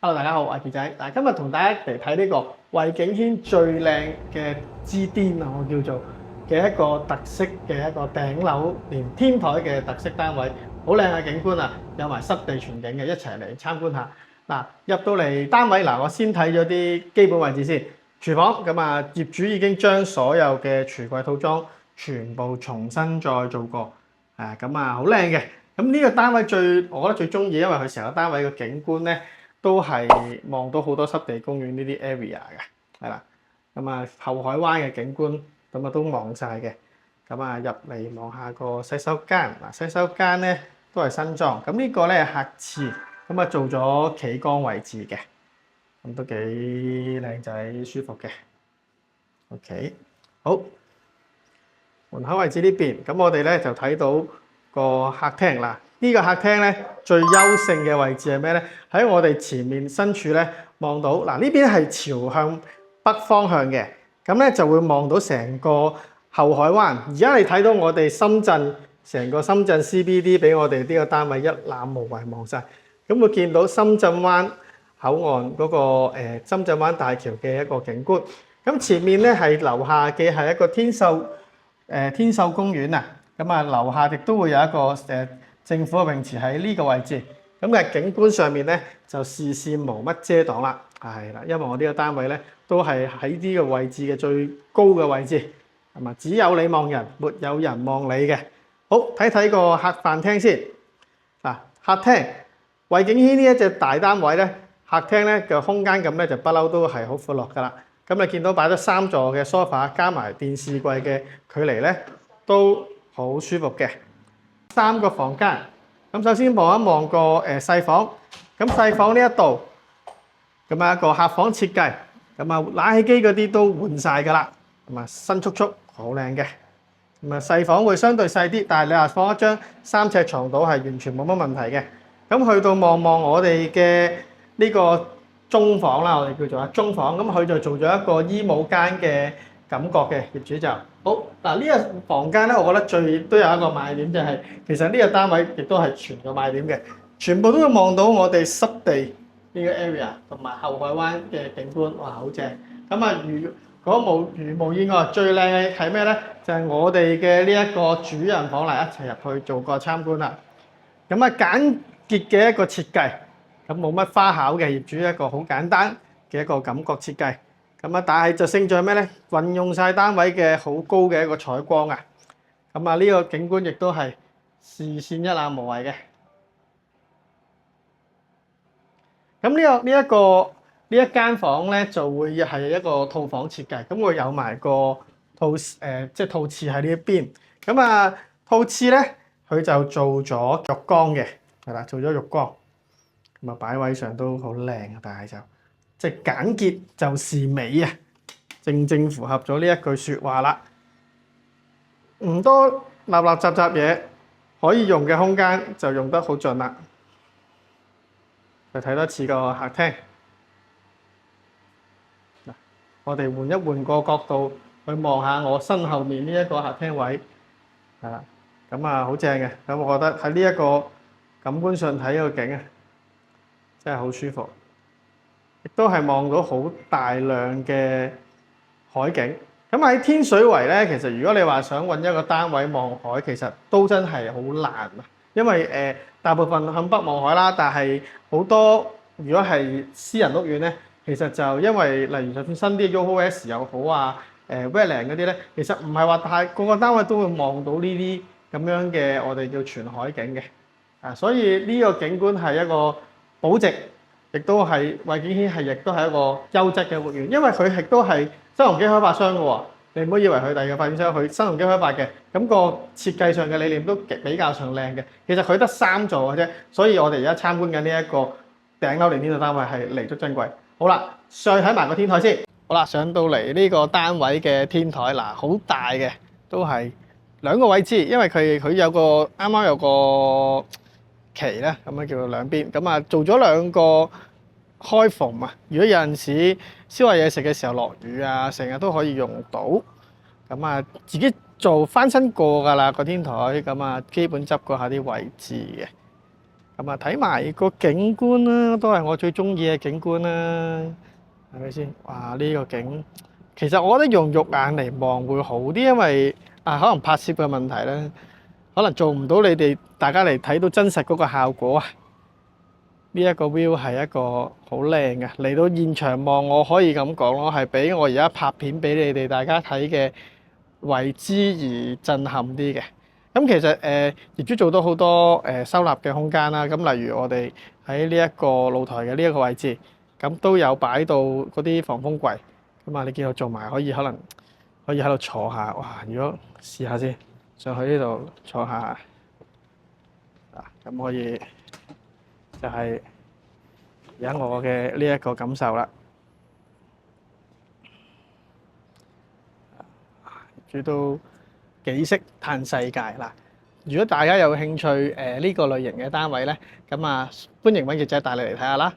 Hello，大家好，我係傑仔。嗱，今日同大家嚟睇呢個衛景軒最靚嘅之巔啊，我叫做嘅一個特色嘅一個頂樓連天台嘅特色單位，好靚嘅景觀啊，有埋濕地全景嘅，一齊嚟參觀下。嗱，入到嚟單位嗱，我先睇咗啲基本位置先。廚房咁啊，業主已經將所有嘅廚櫃套裝全部重新再做過，咁啊好靚嘅。咁呢個單位我覺得最中意，因為佢成個單位嘅景觀咧。都係望到好多濕地公園呢啲 area 嘅，係啦。咁啊後海灣嘅景觀，咁啊都望晒嘅。咁啊入嚟望下個洗手間，嗱洗手間咧都係新裝。咁呢個咧係客廁，咁啊做咗企缸位置嘅，咁都幾靚仔舒服嘅。OK， 好。門口位置呢邊，咁我哋咧就睇到個客廳啦。呢個客廳咧最優勝嘅位置係咩咧？喺我哋前面身處咧望到嗱，呢邊係朝向北方向嘅，咁咧就會望到成個後海灣。而家你睇到我哋深圳成個深圳 CBD 俾我哋呢個單位一覽無遺望晒，咁會見到深圳灣口岸嗰個深圳灣大橋嘅一個景觀。咁前面咧係樓下嘅係一個天秀公園啊，咁啊樓下亦都會有一個政府嘅泳池喺呢個位置，咁嘅景觀上面咧就視線無乜遮擋啦，係啦，因為我呢個單位咧都係喺呢個位置嘅最高嘅位置，係嘛？只有你望人，沒有人望你嘅。好，睇睇個客飯廳先。嗱，客廳衛景軒呢一隻大單位咧，客廳咧嘅空間感咧就不嬲都係好闊落㗎啦。咁你見到擺咗3座嘅 sofa 加埋電視櫃嘅距離咧，都好舒服嘅。3個房間，咁首先望一望個細房，咁細房呢一度，咁啊一個客房設計，咁啊冷氣機嗰啲都換晒㗎啦，咁啊新簇簇，好靚嘅。咁啊細房會相對細啲，但係你話放一張3尺床度係完全冇乜問題嘅。咁去到望我哋嘅呢個中房啦，我哋叫做中房，咁佢就做咗一個衣帽間嘅感覺嘅業主就好。嗱呢個房間咧，我覺得都有一個賣點就係，其實呢個單位亦都係全個賣點嘅，全部都會望到我哋濕地呢個 area 同埋後海灣嘅景觀，哇好正！咁啊如無意外，最靚嘅係咩咧？就係我哋嘅呢一個主人房嚟，一齊入去做個參觀啦。咁啊簡潔嘅一個設計，咁冇乜花巧嘅，業主一個好簡單嘅一個感覺設計。咁啊，但係就勝在咩咧？運用晒單位嘅好高嘅一個採光啊！咁啊，呢個景觀亦都係視線一覽無遺嘅。咁呢一間房咧，就會係一個套房設計，咁會有埋個即係套廁喺呢一邊。咁啊，套廁咧，佢就做咗浴缸嘅，係啦，做咗浴缸。咁啊，擺位上都好靚啊，但係就〜即係簡潔就是美啊！正正符合咗呢一句説話啦。唔多立雜嘢，可以用嘅空間就用得好盡啦。就睇多次個客廳。嗱，我哋換一換個角度去望下我身後面呢一個客廳位，係啦，咁啊好正嘅。咁我覺得喺呢一個感官上睇個景啊，真係好舒服。亦都係望到好大量嘅海景。咁喺天水圍咧，其實如果你話想揾一個單位望海，其實都真係好難啊。因為大部分向北望海啦，但係好多如果係私人屋苑咧，其實就因為例如就算新啲 YOHO-S 又好啊，Wetland 嗰啲咧，其實唔係話個個單位都會望到呢啲咁樣嘅我哋叫全海景嘅。所以呢個景觀係一個保值。亦都係衛景軒亦都係一個優質嘅屋苑，因為佢亦都係新鴻基開發商嘅喎。你唔好以為佢第二個發展商，佢新鴻基開發嘅，咁個設計上嘅理念都比較上靚嘅。其實佢得3座嘅啫，所以我哋而家參觀緊呢一個頂樓連天台單位係彌足珍貴。好啦，上去睇埋個天台先。好啦，上到嚟呢個單位嘅天台嗱，好大嘅，都係2個位置，因為佢有個啱啱有個旗咧，咁樣叫做兩邊，咁啊做咗2個開縫啊！如果有陣時燒下嘢食嘅時候落雨啊，成日都可以用到。咁啊自己做翻新過㗎啦個天台，咁啊基本執過下啲位置嘅。咁啊，睇埋個景觀啦，都係我最中意嘅景觀啦，係咪先？哇！呢個景其實我覺得用肉眼嚟望會好啲，因為可能拍攝嘅問題咧，可能做唔到你哋大家嚟睇到真實嗰個效果啊。呢一個 view 係一個好靚嘅，嚟到現場望，我可以咁講咯，係比我而家拍片俾你哋大家睇嘅為之而震撼啲嘅。咁其實業主做到好多收納嘅空間啦。咁例如我哋喺呢一個露台嘅呢一個位置，咁都有擺到嗰啲防風櫃。咁啊，你見我做埋可以可能可以喺度坐下。哇！如果試下先上去呢度坐下咁可以。就係而家我嘅呢一個感受啦，住到幾識嘆世界嗱。如果大家有興趣呢個類型嘅單位咧，咁歡迎揾記者帶你嚟睇下啦。